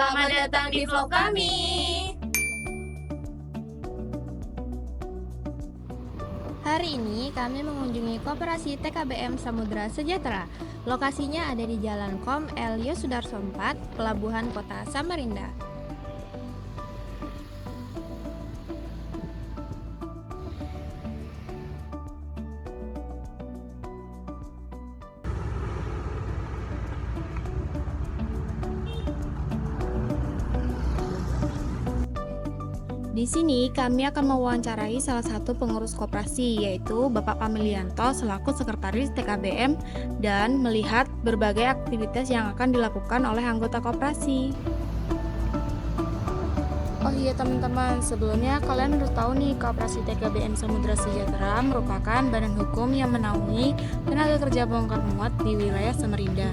Selamat datang di vlog kami. Hari ini kami mengunjungi Koperasi TKBM Samudra Sejahtera. Lokasinya ada di Jalan Kom L. Yosudarso 4, Pelabuhan Kota Samarinda. Di sini kami akan mewawancarai salah satu pengurus koperasi, yaitu Bapak Pamilianto selaku sekretaris TKBM, dan melihat berbagai aktivitas yang akan dilakukan oleh anggota koperasi. Oh iya teman-teman, sebelumnya kalian harus tahu nih, Koperasi TKBM Samudra Sejahtera merupakan badan hukum yang menaungi tenaga kerja bongkar muat di wilayah Samarinda.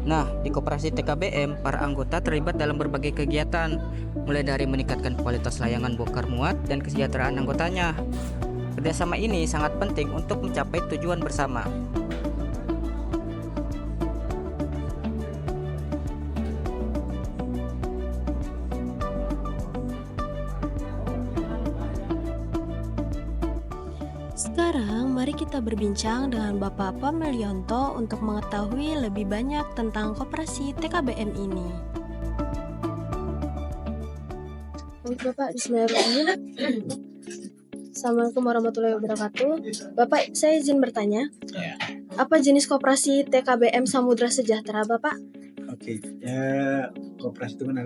Nah, di Koperasi TKBM, para anggota terlibat dalam berbagai kegiatan, mulai dari meningkatkan kualitas layanan bongkar muat dan kesejahteraan anggotanya. Kerjasama ini sangat penting untuk mencapai tujuan bersama. Sekarang mari kita berbincang dengan Bapak Pamilianto untuk mengetahui lebih banyak tentang Koperasi TKBM ini. Baik Bapak, bismillahirrahmanirrahim. Assalamualaikum warahmatullahi wabarakatuh. Bapak, saya izin bertanya. Ya. Apa jenis koperasi TKBM Samudra Sejahtera, Bapak? Oke, koperasi itu kan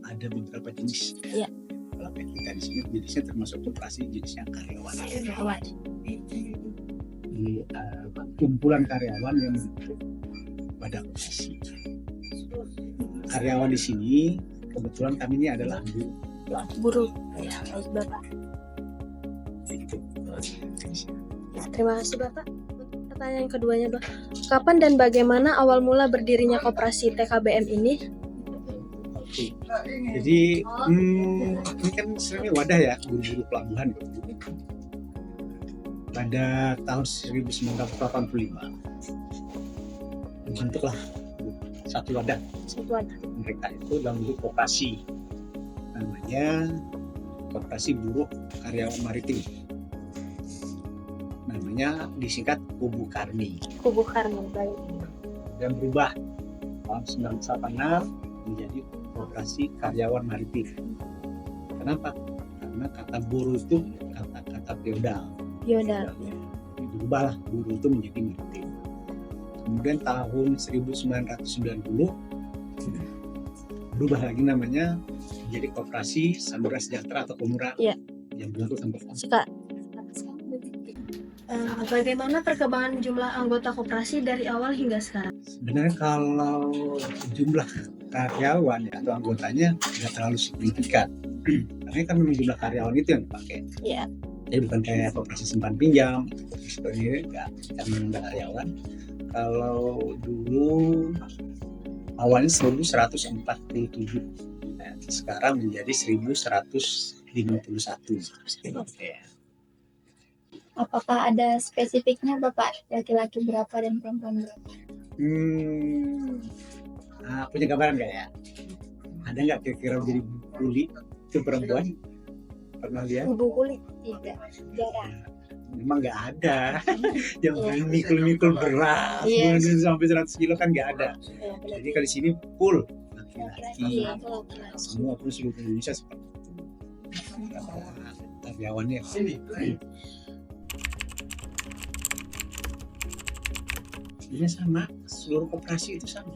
ada beberapa jenis. Iya. Kalau kita di sini jenisnya termasuk koperasi jenisnya karyawan. Jadi kumpulan karyawan yang membentuk badan koperasi. Karyawan di sini kebetulan kami ini adalah Buruh. Ya, baik Bapak. Itu. Ya, terima kasih Bapak. Pertanyaan keduanya, Bapak. Kapan dan bagaimana awal mula berdirinya koperasi TKBM ini? Oke. Jadi ini kan sebenarnya wadah ya, buru-buru pelabuhan. Pada tahun 1985 dibentuklah satu wadah. Mereka itu dalam bentuk koperasi, namanya Koperasi Buruh Karyawan Maritim, namanya disingkat Kubu Karmi, Kubu Karmi, baik. dan berubah tahun 1986 menjadi Koperasi Karyawan Maritim. Kenapa? Karena kata buruh itu kata feodal. Yaudah. Berubahlah buruh itu menjadi maritim. Kemudian tahun 1990 berubah lagi namanya menjadi Koperasi Samudra Sejahtera atau Komura. Iya. Yang berlaku sampai sekarang. Suka. Bagaimana perkembangan jumlah anggota koperasi dari awal hingga sekarang? Sebenarnya kalau jumlah karyawan ya, atau anggotanya nggak terlalu signifikan. Karena kan memang jumlah karyawan itu yang dipakai. Iya. Jadi bukan kayak koperasi simpan pinjam seperti ini, nggak ada karyawan. Kalau dulu awalnya 1147, nah, sekarang menjadi 1151. Ya. Apakah ada spesifiknya Bapak, laki-laki berapa dan perempuan berapa? Punya gambaran nggak ya? Ada nggak kira-kira menjadi kuli itu perempuan? Pernah lihat? Ibu kulit. Tidak, jarang. Memang nggak ada. Yang mikul-mikul beras sampai 100 kilo kan nggak ada. Jadi kalau di sini full laki-laki, semua pun seluruh Indonesia seperti itu. Karyawannya ini sama, seluruh koperasi itu sama.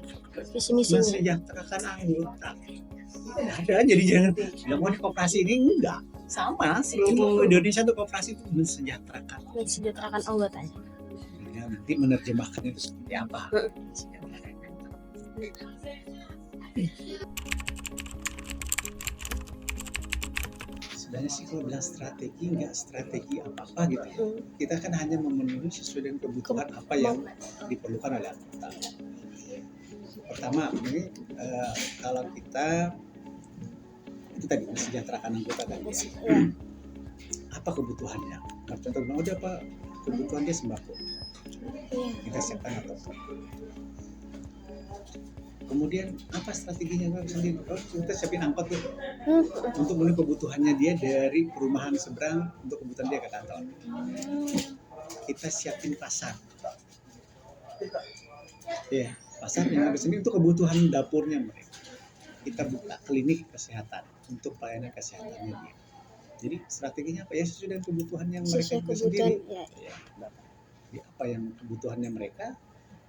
Visi misinya. Mensejahterakan anggota. Ada, jadi jangan bilang mau di koperasi ini enggak. Sama, seluruh Indonesia tuh koperasi itu mensejahterakan. Mensejahterakan anggotanya. Ya, nanti menerjemahkannya itu seperti apa? Sebenarnya sih kalau bilang strategi, nggak strategi apa-apa gitu. Kita kan hanya memenuhi sesuai dengan kebutuhan apa yang diperlukan oleh anggota. Pertama, ini kalau kita itu tadi mesejahterakan anggota kan ya. Ya. Apa kebutuhannya? Nah, contoh dia apa kebutuhan dia sembako, kita siapkan atau kemudian apa strateginya sendiri? Oh, kita siapin angkot tuh untuk memenuhi kebutuhannya dia dari perumahan seberang untuk kebutuhan dia ke kantor. Kita siapin pasar, ya pasar yang ada sendiri untuk kebutuhan dapurnya mereka. Kita buka klinik kesehatan untuk pelayanan kesehatannya dia. Jadi strateginya apa ya sesuai dengan kebutuhan yang mereka Sesuai itu kebutuhan, sendiri. ya. Ya, apa yang kebutuhannya mereka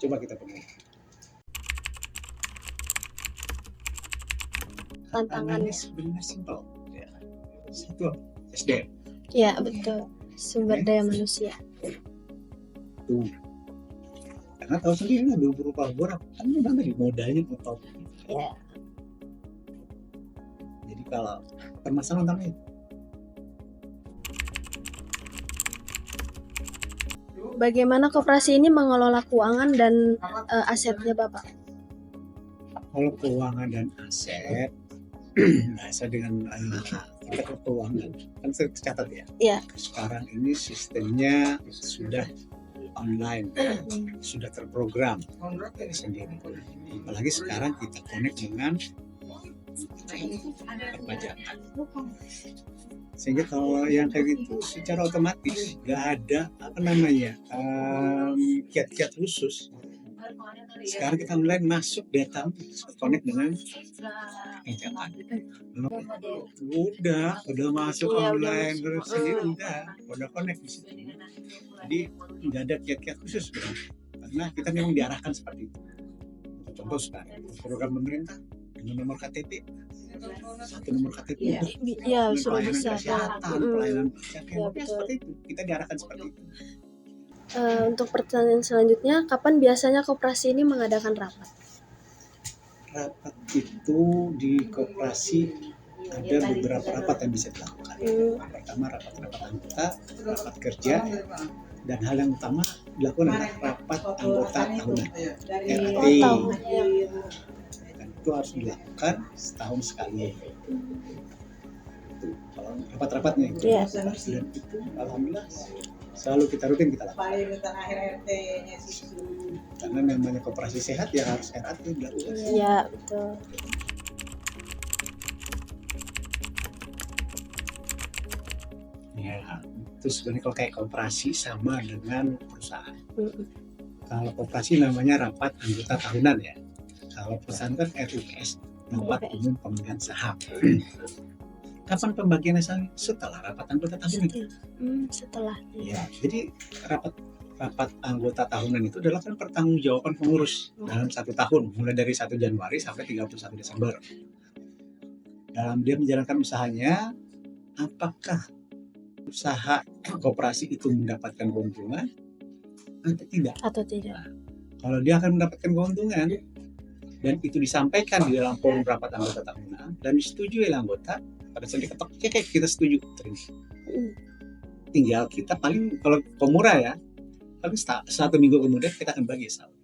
coba kita penuhi. Tantangannya sebenarnya simpel. Ya. Satu, SDM. Ya, betul. Sumber daya manusia. Tuh. Karena tahu sendiri lah beberapa orang kan memang dari modalnya atau Ya. jadi kalau permasalahan utamanya Bagaimana koperasi ini mengelola keuangan dan asetnya, Bapak? kalau keuangan dan aset bahasa dengan kita keuangan kan tercatat ya. Iya. Sekarang ini sistemnya sudah online, sudah terprogram dari sendiri. Apalagi sekarang kita connect dengan perpajakan. Sehingga kalau yang kayak gitu secara otomatis nggak ada apa namanya kiat-kiat khusus. Sekarang kita mulai masuk data connect dengan perpajakan. Udah masuk online terus sendiri udah connect di situ. Jadi nggak ada kiat-kiat khusus karena kita memang diarahkan seperti itu. Contoh sekarang program pemerintah dengan nomor KTP, satu nomor KTP Ya, untuk sudah pelayanan bisa. kesehatan, pelayanan kesehatan, Ya, betul. seperti itu. Kita diarahkan seperti itu. Untuk pertanyaan selanjutnya, kapan biasanya koperasi ini mengadakan rapat? Rapat itu di koperasi ada beberapa rapat yang bisa dilakukan. Pertama rapat-rapat anggota, rapat kerja, dan hal yang utama dilakukan adalah rapat anggota tahunan RAT. Dan itu harus dilakukan setahun sekali. Itu kalau rapat-rapatnya itu. Iya. Dan itu alhamdulillah selalu kita rutin kita lakukan. Karena namanya koperasi sehat ya harus RAT dilakukan. Ya, betul. Ya, itu sebenarnya kalau kayak koperasi sama dengan perusahaan. Kalau koperasi namanya rapat anggota tahunan ya. Kalau perusahaan kan RUPS, rapat umum pemilihan saham. Kapan pembagian saham? Setelah rapat anggota tahunan. Setelah. Ya, jadi rapat anggota tahunan itu adalah kan pertanggungjawaban pengurus dalam 1 tahun, mulai dari 1 Januari sampai 31 Desember. Dalam dia menjalankan usahanya, apakah usaha koperasi itu mendapatkan keuntungan atau tidak? Kalau dia akan mendapatkan keuntungan dan itu disampaikan di dalam forum rapat anggota tahunan dan disetujui oleh anggota, pada saat diketok kayak kita setuju, tinggal kita paling kalau komura ya paling 1 minggu kemudian kita akan bagi saham.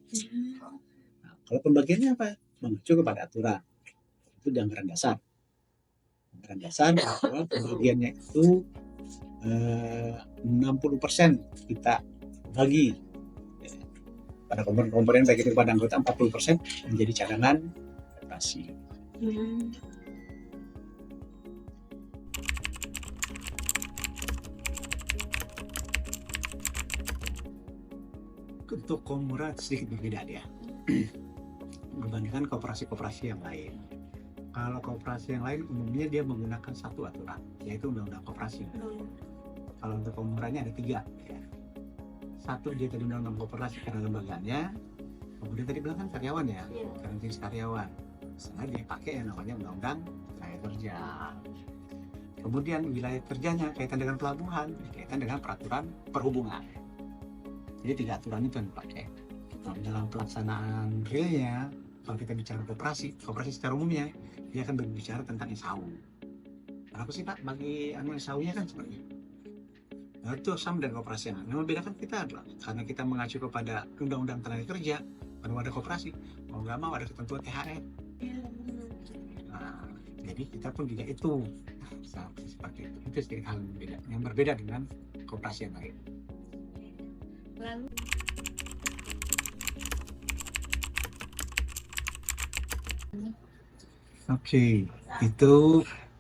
Nah, kalau pembagiannya apa? Mengacu kepada aturan itu di anggaran dasar bahwa pembagiannya itu 60% kita bagi pada komponen baik itu kepada anggota, 40% menjadi cadangan koperasi. Untuk komura sedikit berbeda dia dibandingkan koperasi-koperasi yang lain. Kalau koperasi yang lain umumnya dia menggunakan satu aturan, yaitu Undang-Undang Koperasi. Kalau untuk komuranya ada 3 ya. Satu dia tadi Undang-Undang Koperasi karena lembaganya, kemudian tadi bilang kan karyawan ya, karena jenis karyawan. Setelah dia pakai yang namanya Undang-Undang Tenaga Kerja. Kemudian wilayah kerjanya kaitan dengan pelabuhan, kaitan dengan peraturan perhubungan. Jadi 3 aturan itu yang dipakai. Nah, dalam pelaksanaan realnya, kalau kita bicara koperasi secara umumnya dia akan berbicara tentang SAU. Apa sih Pak bagi SAU-nya kan seperti itu. Nah, itu sama dengan koperasi. Yang membedakan kita adalah karena kita mengacu kepada Undang-Undang Tenaga Kerja, kalau ada koperasi mau nggak mau ada ketentuan THR. Nah, Jadi kita pun juga itu seperti itu. Itu sedikit hal yang berbeda dengan koperasi yang lain. Lalu Oke, itu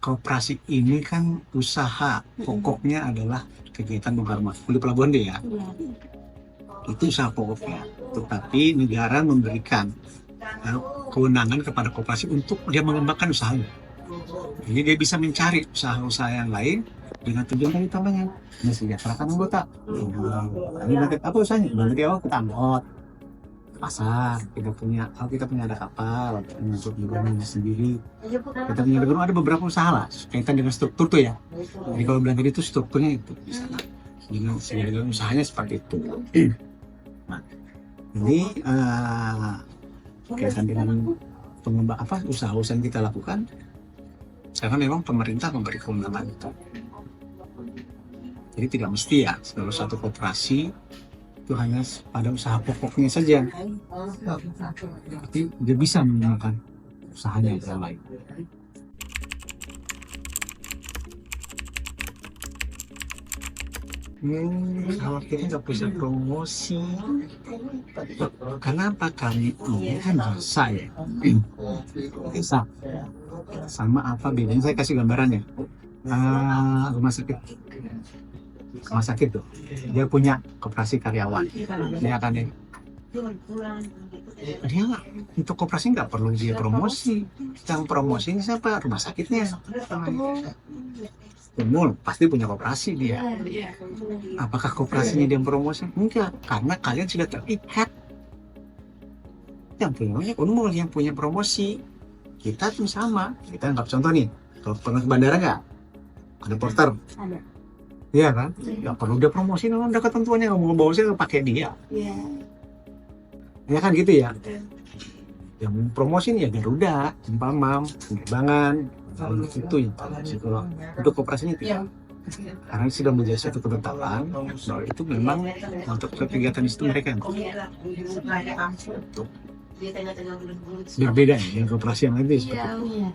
koperasi ini kan usaha pokoknya adalah kegiatan bongkar muat di pelabuhan deh ya. Itu usaha pokoknya. Tetapi negara memberikan kewenangan kepada koperasi untuk dia mengembangkan usahanya. Jadi dia bisa mencari usaha-usaha yang lain dengan tujuan tadi tambahnya mensejahterakan anggota. Ini nanti apa usahanya? Nanti awal kita angkot pasar, kita punya ada kapal untuk bergabung sendiri, kita punya ada beberapa usaha lah kaitan dengan struktur tuh ya. Jadi kalau bilang tadi itu strukturnya itu misalnya dengan usahanya seperti itu. Nah, ini kaitan dengan pengembang usaha-usaha yang kita lakukan karena memang pemerintah memberi kewenangan itu. Jadi tidak mesti ya kalau satu koperasi itu hanya pada usaha pokoknya saja, tapi dia bisa menggunakan usahanya yang lain. Kalau kita nggak bisa promosi, kenapa kami ini kan bisa ya? Bisa. Sama apa bedanya? Saya kasih gambarannya. Rumah sakit tuh, dia punya koperasi karyawan, dia akan dia untuk koperasi nggak perlu dia promosi, yang promosinya siapa? Rumah sakitnya. Umum pasti punya koperasi dia. Apakah koperasinya dia promosi? Enggak, karena kalian sudah terlihat. Yang punya Unmul yang punya promosi, kita pun sama. Kita anggap contoh nih, kalau pernah ke bandara nggak? Ada porter. Iya kan? Ya perlu dia promosi, memang udah ketentuannya, mau bawa saya pakai dia. Ya kan gitu ya. Yang promosi ya Garuda, Cimpamam, Penerbangan, itu yang promosi. Kalau untuk koperasinya tidak. Karena sudah menjadi suatu ketetapan bahwa itu memang untuk kegiatan itu mereka untuk berbeda ya, koperasi yang lain itu seperti itu.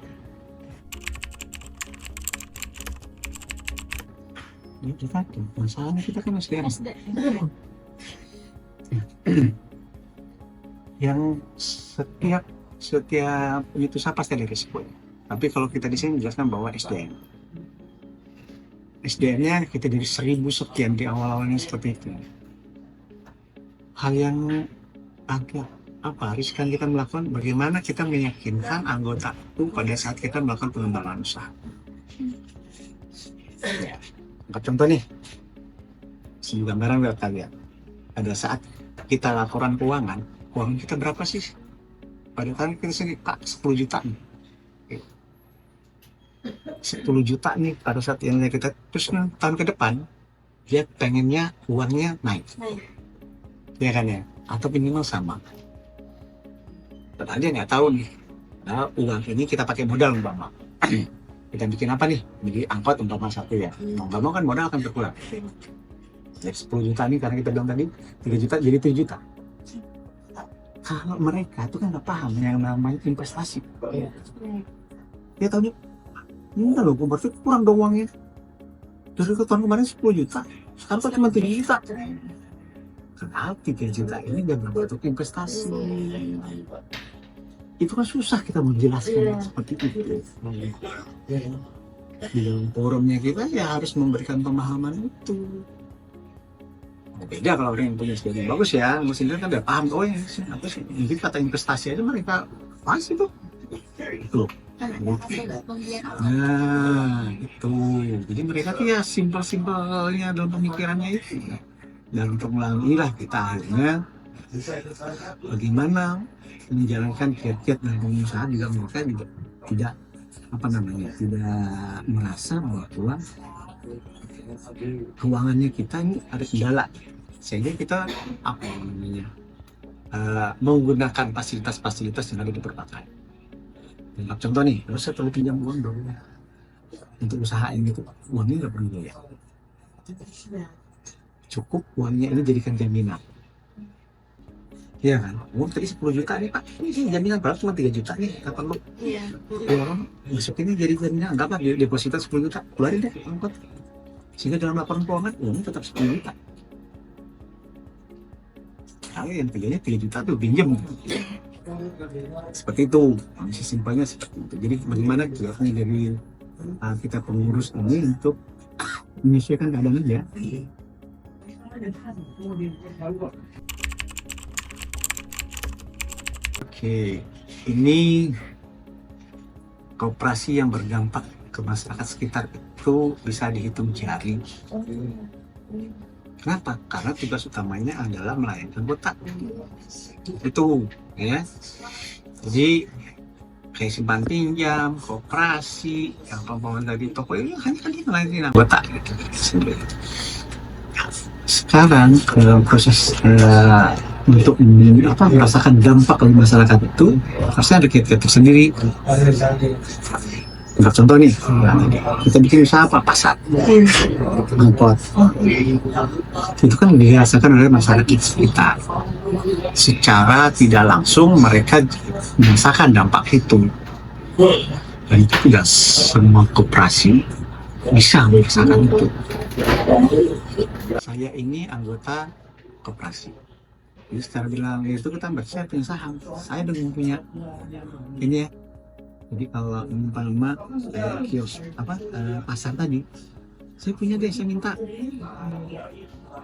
Kita masalahnya kita kan SDM yang setiap itu pasti ada risikonya. Tapi kalau kita di sini menjelaskan bahwa SDM-nya kita dari 1000 sekian di awal-awalnya seperti itu. Hal yang agak riskan kita melakukan, bagaimana kita meyakinkan anggota itu pada saat kita melakukan pengembangan usaha. Angkat contoh nih, sebuah gambaran buat kalian. Pada saat kita laporan keuangan kita berapa sih? Pada tahun kita sendiri 10 juta nih. 10 juta nih pada saat yang kita, terus tahun ke depan dia pengennya uangnya naik. Ya kan ya? Atau minimal sama. Padahal dia nggak tahu nih. Nah, uang ini kita pakai modal umpama. Kita bikin apa nih? Jadi angkot umpama satu ya. Mau nggak mau kan modal akan berkurang. Dari 10 juta nih karena kita bilang tadi 3 juta jadi 7 juta. Kalau mereka itu kan nggak paham yang namanya investasi. Dia tahunya, enggak loh, berarti kurang dong uangnya. Dari tahun kemarin 10 juta, sekarang kok cuma 7 juta. Kenapa 3 juta ini udah berbentuk investasi? Itu kan susah kita menjelaskan seperti itu. Di dalam forumnya kita ya harus memberikan pemahaman itu. Beda kalau orang yang punya skill bagus ya, mesin kan udah paham, oh ya apa sih? Mungkin kata investasi aja mereka pasti tuh. Itu. Nah, itu. Jadi mereka tuh ya simpel-simpelnya dalam pemikirannya itu. Dan untuk melalui kita akhirnya bagaimana menjalankan kiat-kiat dan pengusaha juga mereka juga tidak tidak merasa bahwa keuangannya kita ini ada kendala, sehingga kita menggunakan fasilitas-fasilitas yang ada di perbankan. Contoh nih, kalau saya perlu pinjam uang dong untuk usaha ini, gitu, uangnya nggak perlu ya, cukup uangnya ini jadikan jaminan. Iya kan? Oh, tadi 10 juta nih Pak. Ini jaminan berapa? Cuma 3 juta nih. Kapan lu? Iya. Masukin jadi jaminan. Anggaplah deposito 10 juta. Keluarin deh angkot. Sehingga dalam laporan keuangan uangnya tetap 10 juta. Kalau yang kerjanya 3 juta tuh pinjam. Seperti itu. Masih simpelnya seperti itu. Jadi bagaimana tugasnya dari kita pengurus ini untuk menyesuaikan keadaan aja. Oke, ini koperasi yang berdampak ke masyarakat sekitar itu bisa dihitung jari. Kenapa? Karena tugas utamanya adalah melayani anggota. Itu, ya. Jadi kayak simpan pinjam, koperasi, yang pembangunan tadi toko ini hanya kan melayani anggota gitu. Sekarang proses untuk merasakan dampak dari masyarakat itu harusnya ada kiat-kiat tersendiri. Untuk contoh nih, kita bikin usaha apa? Pasar, angkot. Itu kan dirasakan oleh masyarakat sekitar. Secara tidak langsung mereka merasakan dampak itu. Dan itu tidak semua koperasi bisa merasakan itu. Saya ini anggota koperasi. Jadi secara bilang itu kita saya punya saham. Saya dengan punya ini ya. Jadi kalau umpama kios pasar tadi, saya punya deh, saya minta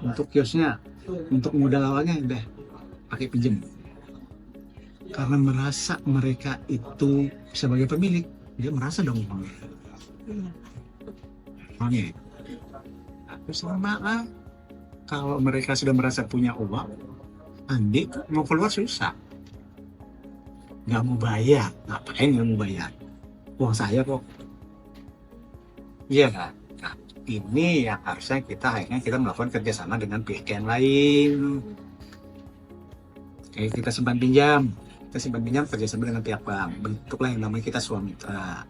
untuk kiosnya, untuk modal awalnya udah pakai pinjam. Karena merasa mereka itu sebagai pemilik, dia merasa dong uangnya. Terus sama kalau mereka sudah merasa punya uang, Andi mau keluar susah. Nggak mau bayar, ngapain nggak mau bayar? Uang saya kok. Iya kan? Nah, ini yang harusnya akhirnya kita melakukan kerjasama dengan pihak yang lain. Kayak kita simpan pinjam kerjasama dengan pihak bank. Bentuklah yang namanya kita swamitra.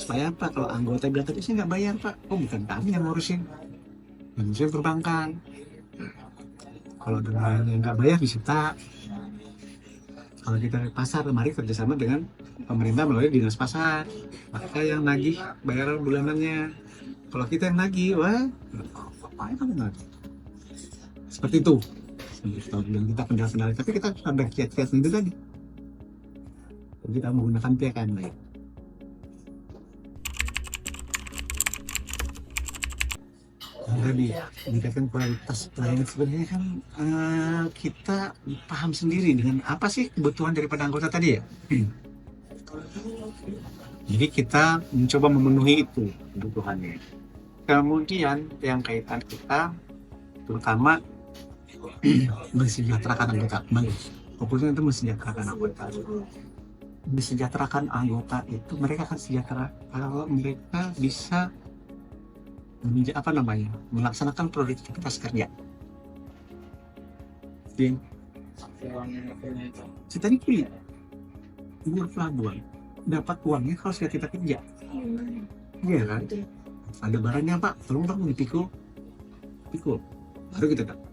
Supaya apa? Kalau anggota bilang tadi saya nggak bayar Pak, oh bukan kami yang ngurusin, ngurusin perbankan. Kalau dengan yang nggak bayar disita. Kalau kita di pasar, mari kerjasama dengan pemerintah melalui dinas pasar. Maka yang nagih bayaran bulanannya. Kalau kita yang nagih, wah, apa yang kamu nagih? Seperti itu. Kalau bilang kita kendala-kendala, tapi kita ada kiat-kiat itu tadi. Jadi kita menggunakan pihak yang lain. Tadi meningkatkan kualitas pelayanan sebenarnya kan kita paham sendiri dengan apa sih kebutuhan daripada anggota tadi ya. Jadi kita mencoba memenuhi itu kebutuhannya. Kemudian yang kaitan kita terutama mensejahterakan anggota kembali. Fokusnya itu mensejahterakan anggota. Mensejahterakan anggota itu mereka akan sejahtera kalau mereka bisa melaksanakan produktivitas kerja. Kita ini kulit, umur pelabuhan, dapat uangnya kalau sudah kita kerja. Iya kan? Ada barangnya Pak, tolong Pak dipikul, baru kita dapat.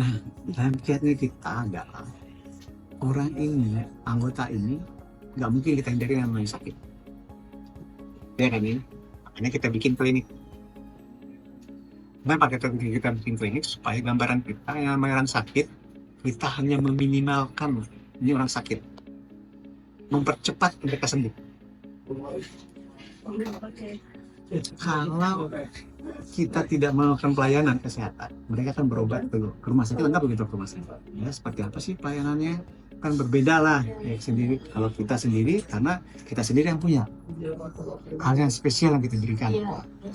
Nah, dalam kiatnya kita adalah orang ini, anggota ini, nggak mungkin kita hindari yang namanya sakit. Ya kan ini? Makanya kita bikin klinik. Kenapa kita bikin klinik? Supaya gambaran kita yang namanya sakit, kita hanya meminimalkan ini orang sakit, mempercepat mereka sembuh. Kalau kita tidak melakukan pelayanan kesehatan, mereka akan berobat ke rumah sakit. Enggak begitu ke rumah sakit. Ya, seperti apa sih pelayanannya? Kan berbeda lah ya, sendiri. Kalau kita sendiri, karena kita sendiri yang punya hal yang spesial yang kita berikan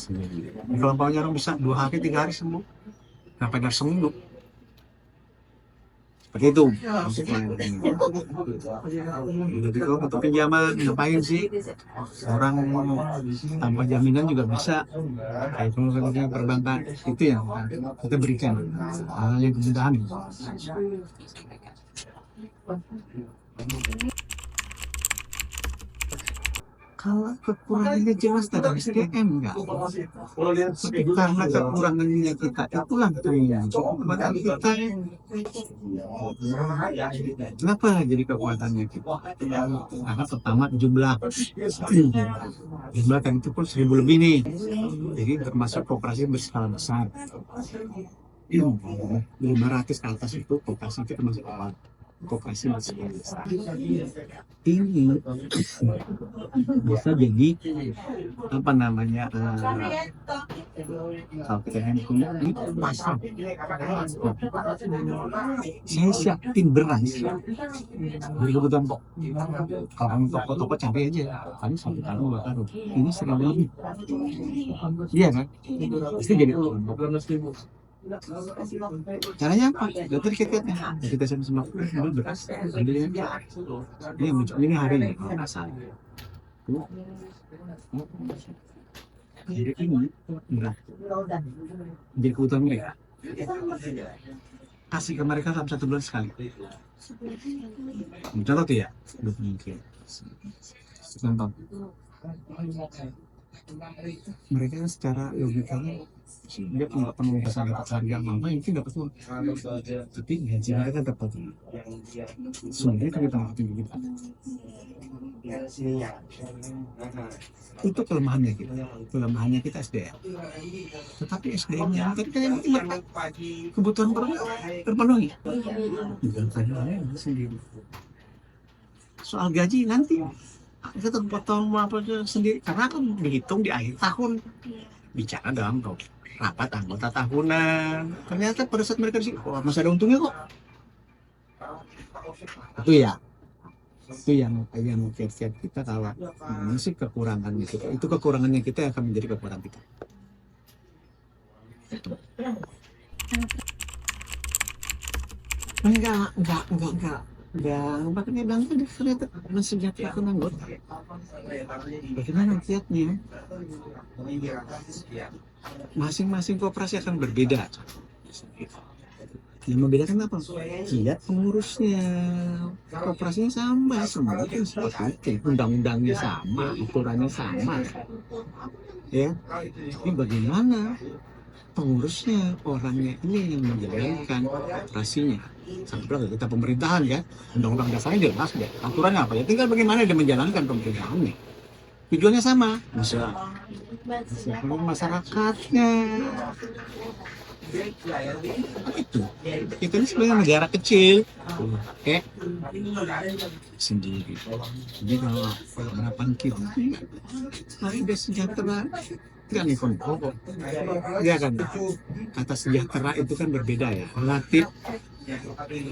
sendiri. Kalau orang bisa 2 hari 3 hari sembuh, sampai dari seminggu seperti itu. Jadi kalau untuk pinjaman ngapain sih orang tanpa jaminan juga bisa, kayak kalau perbankan itu yang kita berikan hal yang kemudahan. Kalau kekurangannya jelas dalam SDM enggak. Tapi karena kekurangannya kita itulah kekuatan kita. Kenapa jadi kekuatannya kita? Karena pertama jumlah kan itu pun 1.000 lebih nih. Jadi termasuk koperasi berskala besar. 500 ke atas itu koperasi itu termasuk awal. Koperasi berskala besar. Ini bisa jadi apa namanya kalau kita punya ini pasar. Saya siapin beras dari kebutuhan pokok. Kalau toko-toko cari aja, paling 1 karung 2 karung. Ini 1.000 lebih. Iya kan? Pasti jadi kebutuhan pokok. Caranya apa? Dokter kita sama beras. Ini muncul ini hari ini asal. Jadi ini berat. Jadi kebutuhan mereka. Kasih ke mereka dalam 1 bulan sekali. Contoh tuh ya, mungkin. Contoh. Mereka secara logikanya dia nggak perlu bisa dapat harga mama itu dapat uang, tapi gaji mereka dapat sebenarnya kan kita ngerti kita itu kelemahannya kita SDM, tetapi SDM-nya tadi kan yang penting kebutuhan terpenuhi bukan hanya sendiri. Soal gaji nanti kita terpotong apa sendiri karena kan dihitung di akhir tahun, bicara dalam rapat anggota tahunan. Ternyata pada saat mereka disini, oh, masih ada untungnya kok. Itu yang tiap kita tahu. Ini sih kekurangannya kita. Itu kekurangannya kita yang akan menjadi kekurangan kita. Enggak. Makanya bilang tadi ternyata mensejahterakan anggota. Bagaimana kiatnya? Masing-masing koperasi akan berbeda. Yang membedakan apa? Kiat pengurusnya. Koperasinya sama, semua kan seperti itu. Undang-undangnya sama, aturannya sama. Ya, ini bagaimana pengurusnya, orangnya ini yang menjalankan operasinya. Sampai kita pemerintahan ya, undang-undang dasarnya jelas deh. Aturannya apa ya? Tinggal bagaimana dia menjalankan pemerintahannya. Tujuannya sama, misalnya masyarakatnya. Itu kita ini sebenarnya negara kecil, oke? Sendiri. Jadi kalau harapan kita, mari dia sejahtera. Kan ikon pokok, ya kan? Kata sejahtera itu kan berbeda ya, relatif.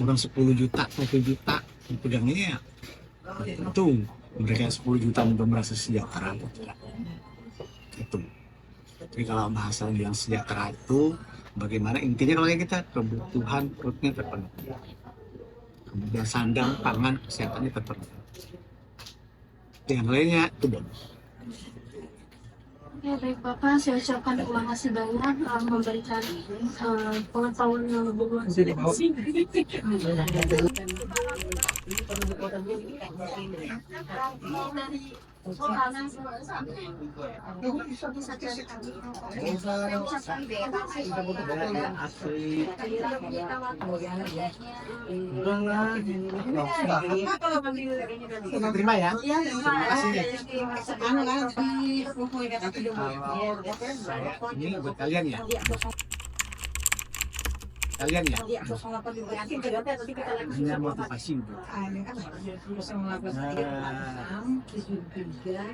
Orang 10 juta, 1 juta, pegangnya ya, itu mereka 10 juta untuk merasa sejahtera. Itu. Jadi kalau bahasa yang sejahtera itu, bagaimana intinya kalau kita kebutuhan perutnya terpenuhi, kemudian sandang, pangan, kesehatannya terpenuhi. Yang lainnya itu dong. Ya baik Bapak, saya ucapkan terima kasih banyak memberikan pengetahuan yang lebih luas. Terima ya. Ini buat kalian ya. Hanya motivasi itu.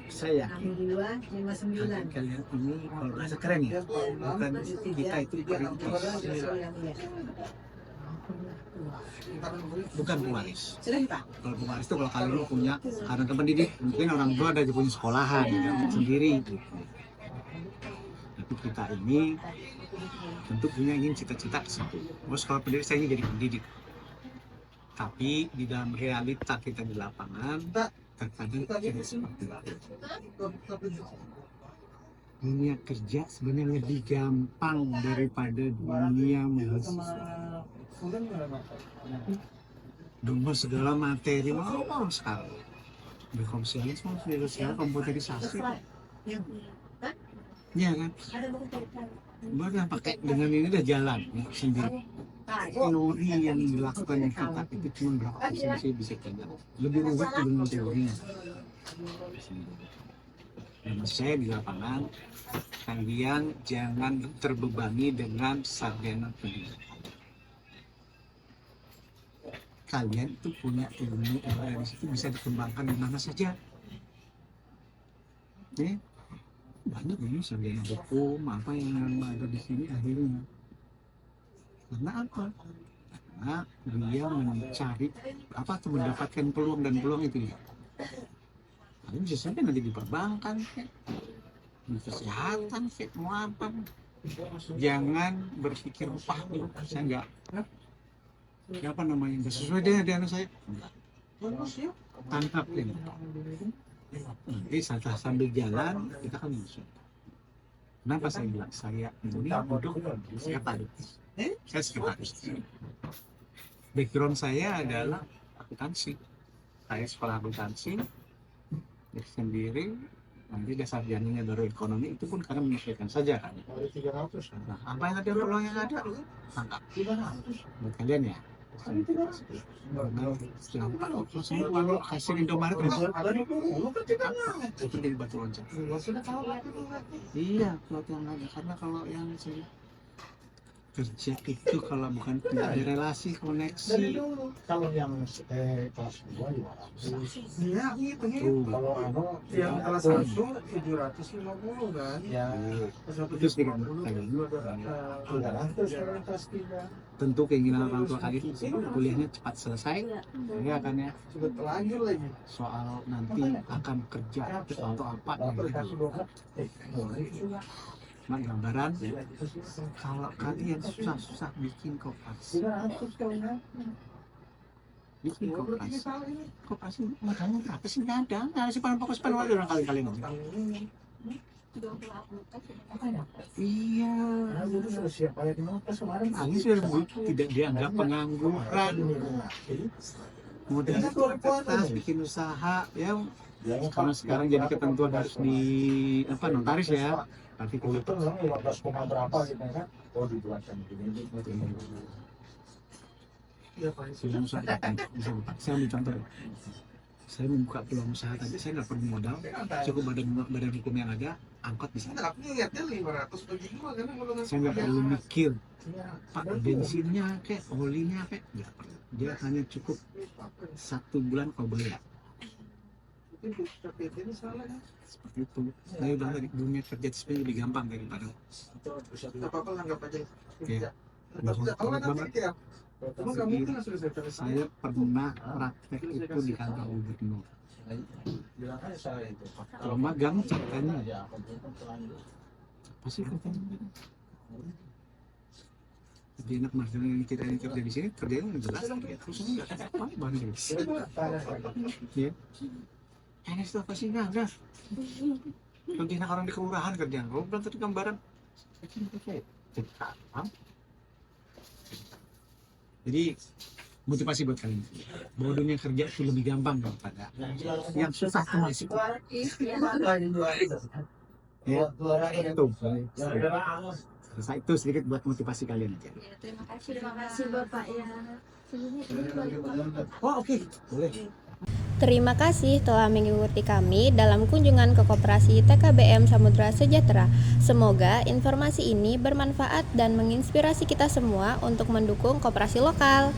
Saya kalian ini kalau rasa keren ya, bukan kita itu perintis, bukan pewaris. Kalau pewaris itu kalau kalian punya karena pendidik, mungkin orang tua ada punya sekolahan sendiri. Tapi kita ini tentu punya ingin cita-cita ke situ. Terus kalau pendidik saya ingin jadi pendidik. Tapi di dalam realita kita di lapangan terkadang tidak seperti itu. Dunia kerja sebenarnya lebih gampang daripada dunia mahasiswa. Dulu segala materi sekali. Berkomersialisme sudah sekarang komputerisasi. Iya kan? Bahkan pakai dengan ini udah jalan ya, sendiri. Teori yang dilakukan yang kita itu cuma berapa persen sih bisa jalan. Lebih rumit dengan teorinya. Dan saya di lapangan, kalian jangan terbebani dengan sarjana pendidikan. Kalian itu punya ilmu yang dari situ bisa dikembangkan di mana saja. Ya, banyak ini sarjana hukum apa yang ada di sini akhirnya. Karena apa? Karena dia mencari apa tuh mendapatkan peluang dan peluang itu dia. Lalu bisa saja nanti di perbankan, di kesehatan, mau apa? Jangan berpikir upah dulu. Saya enggak. Apa namanya? Enggak sesuai dengan saya. Tangkap ini. Nanti sambil jalan kita kan masuk. Kenapa saya bilang saya ini duduk sekretaris? Saya sekretaris. Background saya adalah akuntansi. Saya sekolah akuntansi sendiri. Nanti dasar sarjananya baru ekonomi itu pun karena menyesuaikan saja kan. Nah, apa yang ada peluang yang ada tangkap. Buat kalian ya. Kalau hasil Indomaret itu jadi batu loncatan. Iya, kalau yang ada karena kalau yang kerja itu kalau bukan tidak ada relasi koneksi. Kalau yang kelas 2 Iya, gitu. Kalau yang kelas 1 750 kan? Ya. Itu sedikit tentu keinginan orang tua kalian kuliahnya cepat selesai, ya kan ya. Sudah terlanjur lagi. Soal nanti akan kerja atau apa Nah, gambaran kalau kalian susah-susah bikin koperasi makanya berapa sih nggak ada sih paling fokus pada orang kalian iya ini sudah tidak dianggap pengangguran modal atas bikin usaha ya karena sekarang jadi ketentuan harus di notaris ya. Nanti itu 15, berapa gitu kan? Oh dibuatkan begini. Ya Pak, saya ambil contoh. Saya membuka peluang usaha tadi, saya nggak perlu modal, cukup badan hukum yang ada, angkot bisa. Saya nggak perlu mikir, Pak bensinnya kayak olinya kayak nggak perlu. Dia hanya cukup 1 bulan kau bayar. Seperti itu. Saya udah dari dunia kerja sebenarnya lebih gampang daripada. Apa-apa anggap aja. Ya. Saya pernah praktek itu di kantor gubernur. Kalau magang ceritanya pasti katanya jadi enak magang yang kita ini kerja di sini kerjanya jelas terus nggak ada apa banget ya enak apa sih nggak ada kerjanya orang di kelurahan kerjaan kalau bilang tadi gambaran jadi motivasi buat kalian bahwa dunia kerja itu lebih gampang daripada yang susah itu masih ya itu selesai itu sedikit buat motivasi kalian aja. Terima kasih Bapak ya. Oh oke. Boleh. Terima kasih telah mengikuti kami dalam kunjungan ke Koperasi TKBM Samudra Sejahtera. Semoga informasi ini bermanfaat dan menginspirasi kita semua untuk mendukung koperasi lokal.